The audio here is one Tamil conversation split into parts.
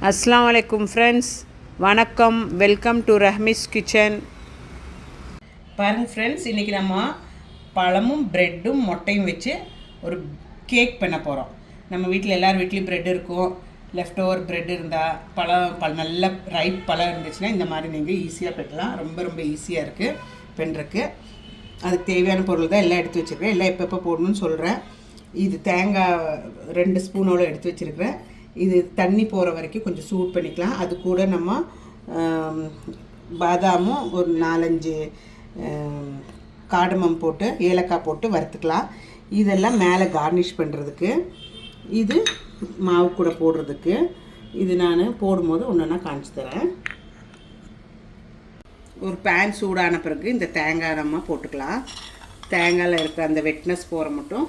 அஸ்ஸலாமு அலைக்கும் ஃப்ரெண்ட்ஸ், வணக்கம். Welcome to Rahmi's kitchen. பாருங்கள் ஃப்ரெண்ட்ஸ், இன்றைக்கி நம்ம பழமும் ப்ரெட்டும் முட்டையும் வச்சு ஒரு கேக் பண்ண போகிறோம். நம்ம வீட்டில் எல்லார் வீட்லேயும் ப்ரெட் இருக்கும். லெஃப்ட் ஓவர் ப்ரெட் இருந்தால் நல்ல ரைப் பழம் இருந்துச்சுன்னா இந்த மாதிரி நீங்கள் ஈஸியாக பண்ணலாம். ரொம்ப ஈஸியாக இருக்குது பண்ணுறதுக்கு. அதுக்கு தேவையான பொருள் தான் எல்லாம் எடுத்து வச்சுருக்கேன். எல்லாம் எப்போ போடணும்னு சொல்கிறேன். இது தேங்காய் 2 ஸ்பூனோடு எடுத்து வச்சுருக்கிறேன். இது தண்ணி போகிற வரைக்கும் கொஞ்சம் சூட் பண்ணிக்கலாம். அது கூட நம்ம பாதாமும் ஒரு 4-5 காடமம் போட்டு ஏலக்காய் போட்டு வறுத்துக்கலாம். இதெல்லாம் மேலே கார்னிஷ் பண்ணுறதுக்கு, இது மாவு கூட போடுறதுக்கு. இது நான் போடும்போது ஒன்றா காமிச்சு தரேன். ஒரு பேன் சூடான பிறகு இந்த தேங்காய் நம்ம போட்டுக்கலாம். தேங்காயில் இருக்கிற அந்த வெட்னஸ் போகிற மட்டும்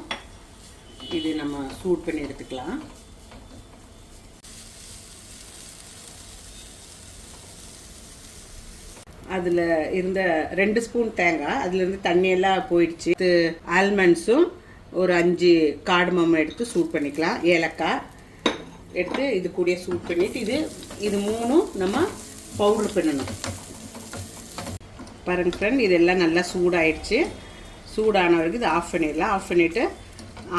இது நம்ம சூட் பண்ணி எடுத்துக்கலாம். அதில் இருந்த 2 ஸ்பூன் தேங்காய், அதுலேருந்து தண்ணியெல்லாம் போயிடுச்சு. இது ஆல்மண்ட்ஸும் ஒரு 5 காடமம் எடுத்து சூட் பண்ணிக்கலாம். ஏலக்காய் எடுத்து இது கூட சூட் பண்ணிவிட்டு இது 3ம் நம்ம பவுட்ரு பண்ணணும். பாருங்கள் ஃப்ரெண்ட், இதெல்லாம் நல்லா சூடாயிடுச்சு. சூடான வரைக்கும் இது ஆஃப் பண்ணிடலாம். ஆஃப் பண்ணிவிட்டு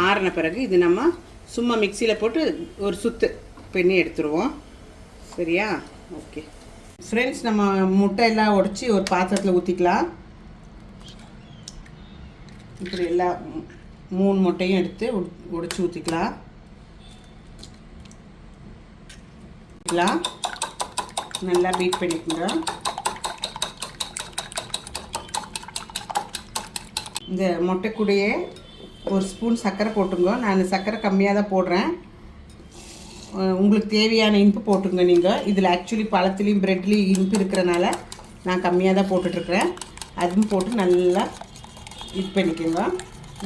ஆறின பிறகு இது நம்ம சும்மா மிக்சியில் போட்டு ஒரு சுத்து பண்ணி எடுத்துருவோம். சரியா? ஓகே ஃப்ரெண்ட்ஸ், நம்ம முட்டை எல்லாம் உடச்சி ஒரு பாத்திரத்தில் ஊற்றிக்கலாம். இப்படி எல்லாம் 3 முட்டையும் எடுத்து உடைச்சி ஊற்றிக்கலாம். நல்லா பீட் பண்ணிக்கோங்க. இந்த முட்டைக்கூடையே ஒரு ஸ்பூன் சர்க்கரை போட்டுங்க. நான் சர்க்கரை கம்மியாக தான் போடுறேன். உங்களுக்கு தேவையான இனிப்பு போட்டுங்க. நீங்கள் இதில் ஆக்சுவலி பழத்துலேயும் ப்ரெட்லேயும் இனிப்பு இருக்கிறனால நான் கம்மியாக தான் போட்டுட்ருக்குறேன். அதுவும் போட்டு நல்லா இது பண்ணிக்கோங்க.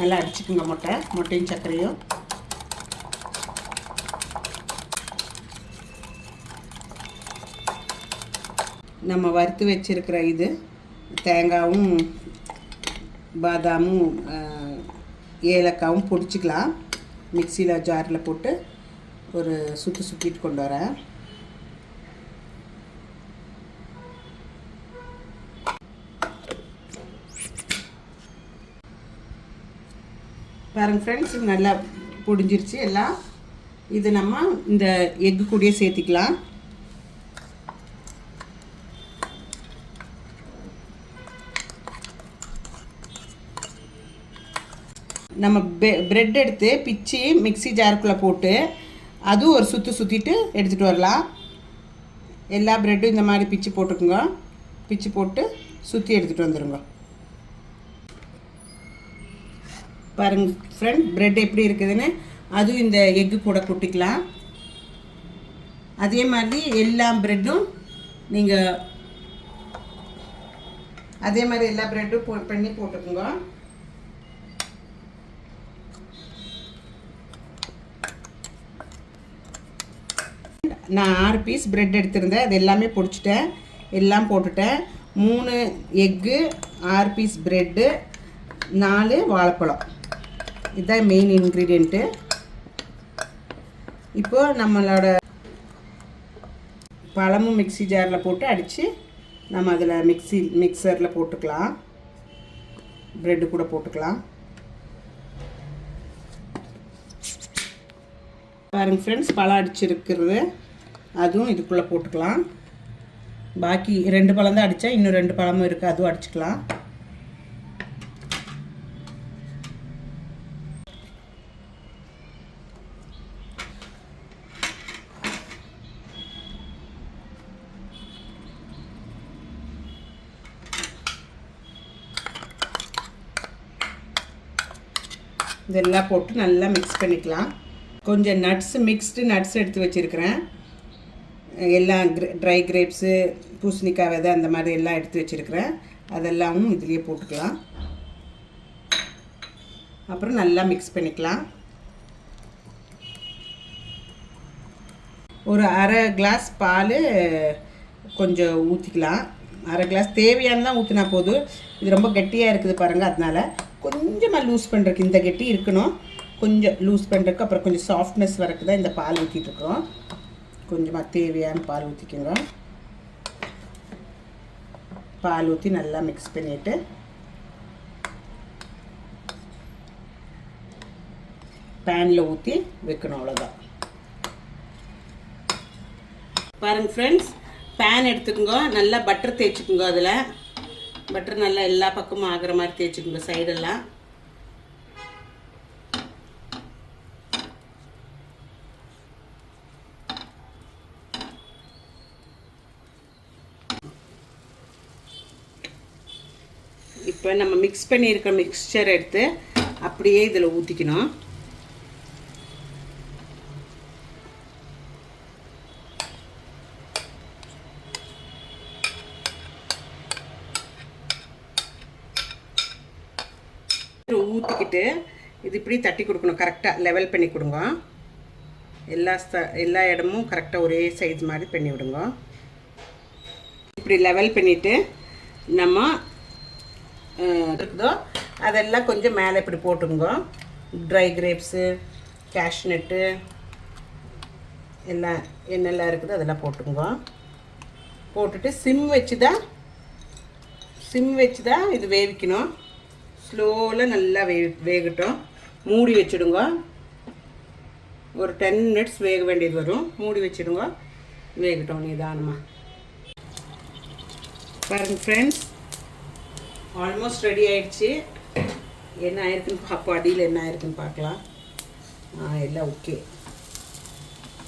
நல்லா அடிச்சுக்குங்க முட்டையும் சர்க்கரையும். நம்ம வறுத்து வச்சுருக்கிற இது தேங்காயும் பாதாமும் ஏலக்காவும் பொடிச்சிக்கலாம். மிக்சியில் ஜாரில் போட்டு ஒரு சுற்றிட்டு கொண்டு வரேன். பாருங்கள் ஃப்ரெண்ட்ஸ், நல்லா பொடிஞ்சிருச்சு எல்லாம். இது நம்ம இந்த எக்கு கூடயே சேர்த்திக்கலாம். நம்ம ப்ரெட் எடுத்து பிச்சு மிக்சி ஜாருக்குள்ளே போட்டு அதுவும் ஒரு சுற்றிட்டு எடுத்துகிட்டு வரலாம். எல்லா ப்ரெட்டும் இந்த மாதிரி பிச்சு போட்டுக்குங்க. பிச்சு போட்டு சுற்றி எடுத்துகிட்டு வந்துடுங்க. பாருங்கள் ஃப்ரெண்ட், ப்ரெட் எப்படி இருக்குதுன்னு அதுவும் இந்த எக்கு கூட கொட்டிக்கலாம். அதே மாதிரி எல்லா ப்ரெட்டும் நீங்கள் அதே மாதிரி எல்லா ப்ரெட்டும் பண்ணி போட்டுக்குங்க. நான் 6 பீஸ் ப்ரெட் எடுத்திருந்தேன். அது எல்லாமே பொடிச்சிட்டேன். எல்லாம் போட்டுட்டேன். 3 எக்கு, 6 பீஸ் ப்ரெட்டு, 4 வாழைப்பழம். இதுதான் மெயின் இன்க்ரீடியண்ட்டு. இப்போது நம்மளோட பழமும் மிக்சி ஜாரில் போட்டு அடித்து நம்ம அதில் மிக்சரில் போட்டுக்கலாம். ப்ரெட்டு கூட போட்டுக்கலாம். பாருங்கள் ஃப்ரெண்ட்ஸ், பழம் அடிச்சிருக்கிறது அதுவும் இதுக்குள்ளே போட்டுக்கலாம். பாக்கி 2 பழம் தான் அடித்தா, இன்னும் 2 பழமும் இருக்குது, அதுவும் அடிச்சுக்கலாம். இதெல்லாம் போட்டு நல்லா மிக்ஸ் பண்ணிக்கலாம். கொஞ்சம் மிக்ஸ்டு நட்ஸ் எடுத்து வச்சுருக்கிறேன். எல்லாம் ட்ரை கிரேப்ஸு, பூசணிக்காய் விதை, அந்த மாதிரி எல்லாம் எடுத்து வச்சுருக்கிறேன். அதெல்லாமும் இதுலேயே போட்டுக்கலாம். அப்புறம் நல்லா மிக்ஸ் பண்ணிக்கலாம். ஒரு அரை கிளாஸ் பால் கொஞ்சம் ஊற்றிக்கலாம். அரை கிளாஸ் தேவையானதான் ஊற்றினா போதும். இது ரொம்ப கெட்டியாக இருக்குது பாருங்கள், அதனால் கொஞ்சமாக லூஸ் பண்ணுறதுக்கு இந்த கெட்டி இருக்கணும். கொஞ்சம் லூஸ் பண்ணுறதுக்கு, அப்புறம் கொஞ்சம் சாஃப்ட்னஸ் வரக்கு தான் இந்த பால் ஊற்றிட்டுருக்கோம். கொஞ்சமாக தேவையான பால் ஊற்றிக்கோங்க. பால் ஊற்றி நல்லா மிக்ஸ் பண்ணிவிட்டு பேனில் ஊற்றி வைக்கணும். அவ்வளோதான். பாருங்கள் ஃப்ரெண்ட்ஸ், பேன் எடுத்துக்கோங்க. நல்லா பட்டர் தேய்ச்சிக்கோங்க. அதில் பட்டர் நல்லா எல்லா பக்கமும் ஆகிற மாதிரி தேய்ச்சிக்கோங்க சைடெல்லாம். இப்போ நம்ம மிக்ஸ் பண்ணியிருக்க மிக்ஸ்சர் எடுத்து அப்படியே இதில் ஊற்றிக்கணும். ஊற்றிக்கிட்டு இது இப்படி தட்டி கொடுக்கணும். கரெக்டாக லெவல் பண்ணி கொடுங்க. எல்லா இடமும் கரெக்டாக ஒரே சைஸ் மாதிரி பண்ணி விடுங்க. இப்படி லெவல் பண்ணிவிட்டு நம்ம இருக்குதோ அதெல்லாம் கொஞ்சம் மேலே இப்படி போட்டுங்க. ட்ரை கிரேப்ஸு, கேஷ்நட்டு எல்லாம் என்னெல்லாம் இருக்குதோ அதெல்லாம் போட்டுங்க. போட்டுட்டு சிம் வச்சு தான் இது வேவிக்கணும். ஸ்லோவில் நல்லா வேகட்டும். மூடி வச்சுடுங்க. ஒரு 10 minutes வேக வேண்டியது வரும். மூடி வச்சுடுங்க, வேகட்டும் நிதானமாக. பாருங்கள் ஃப்ரெண்ட்ஸ், ஆல்மோஸ்ட் ரெடி ஆகிடுச்சு. என்ன ஆயிருக்குன்னு பார்ப்போம். அடியில் என்ன ஆயிருக்குன்னு பார்க்கலாம். எல்லாம் ஓகே.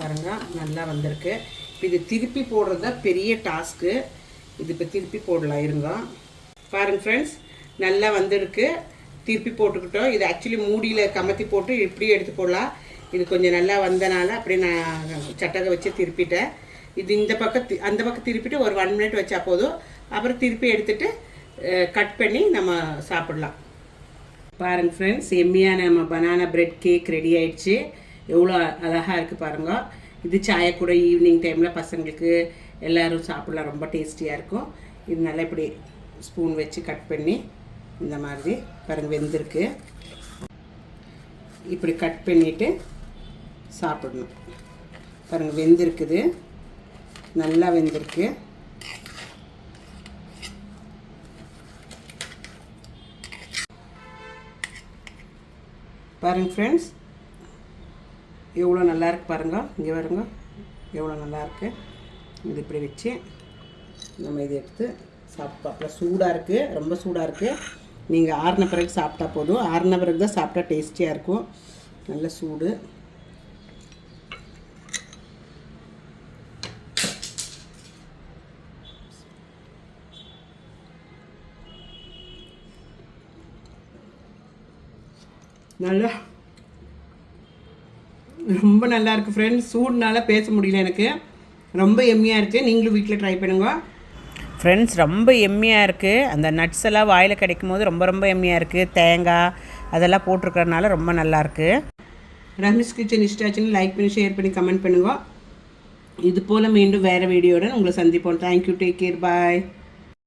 பாருங்கள், நல்லா வந்திருக்கு. இப்போ இது திருப்பி போடுறது தான் பெரிய டாஸ்க்கு. இது இப்போ திருப்பி போடலாம். இருங்க. பாருங்கள் ஃப்ரெண்ட்ஸ், நல்லா வந்திருக்கு. திருப்பி போட்டுக்கிட்டோம். இது ஆக்சுவலி மூடியில் கமத்தி போட்டு இப்படி எடுத்து போடலாம். இது கொஞ்சம் நல்லா வந்தனால அப்படியே நான் சட்டகை வச்சு திருப்பிட்டேன். இது இந்த பக்கம் அந்த பக்கம் திருப்பிட்டு ஒரு 1 minute வச்சா போதும். அப்புறம் திருப்பி எடுத்துகிட்டு கட் பண்ணி நம்ம சாப்பிடலாம். பாருங்கள் ஃப்ரெண்ட்ஸ், எம்மியான நம்ம பனானா பிரெட் கேக் ரெடி ஆயிடுச்சு. எவ்வளோ அழகாக இருக்குது பாருங்கள். இது சாயை கூட ஈவினிங் டைமில் பசங்களுக்கு எல்லோரும் சாப்பிடலாம். ரொம்ப டேஸ்டியாக இருக்கும். இது நல்லா இப்படி ஸ்பூன் வச்சு கட் பண்ணி இந்த மாதிரி பாருங்கள் வெந்திருக்கு. இப்படி கட் பண்ணிவிட்டு சாப்பிடணும். பாருங்கள் வெந்திருக்குது, நல்லா வெந்திருக்கு. பாருங்கள் ஃப்ரெண்ட்ஸ், எவ்வளோ நல்லாயிருக்கு பாருங்கள். இங்கே பாருங்க எவ்வளோ நல்லாயிருக்கு. இது இப்படி வச்சு நம்ம இதை எடுத்து சாப்பிட்டோம். சூடாக இருக்குது, ரொம்ப சூடாக இருக்குது. நீங்கள் ஆறின பிறகு சாப்பிட்டா போதும். ஆறின பிறகு தான் சாப்பிட்டா டேஸ்டியாக இருக்கும். நல்ல சூடு. நல்லா ரொம்ப நல்லா இருக்குது ஃப்ரெண்ட்ஸ். சூடுனால பேச முடியல எனக்கு. ரொம்ப எம்மியாக இருக்குது. நீங்களும் வீட்டில் ட்ரை பண்ணுங்க ஃப்ரெண்ட்ஸ். ரொம்ப எம்மியாக இருக்குது. அந்த நட்ஸ் எல்லாம் வாயில் கிடைக்கும் போது ரொம்ப எம்மியாக இருக்குது. தேங்காய் அதெல்லாம் போட்டிருக்கறனால ரொம்ப நல்லாயிருக்கு. ரஹ்மீஸ் கிச்சன் இஷ்டாச்சுன்னு லைக் பண்ணி, ஷேர் பண்ணி, கமெண்ட் பண்ணுங்க. இது போல் மீண்டும் வேறு வீடியோட உங்களை சந்திப்போம். தேங்க்யூ. Take care. பாய்.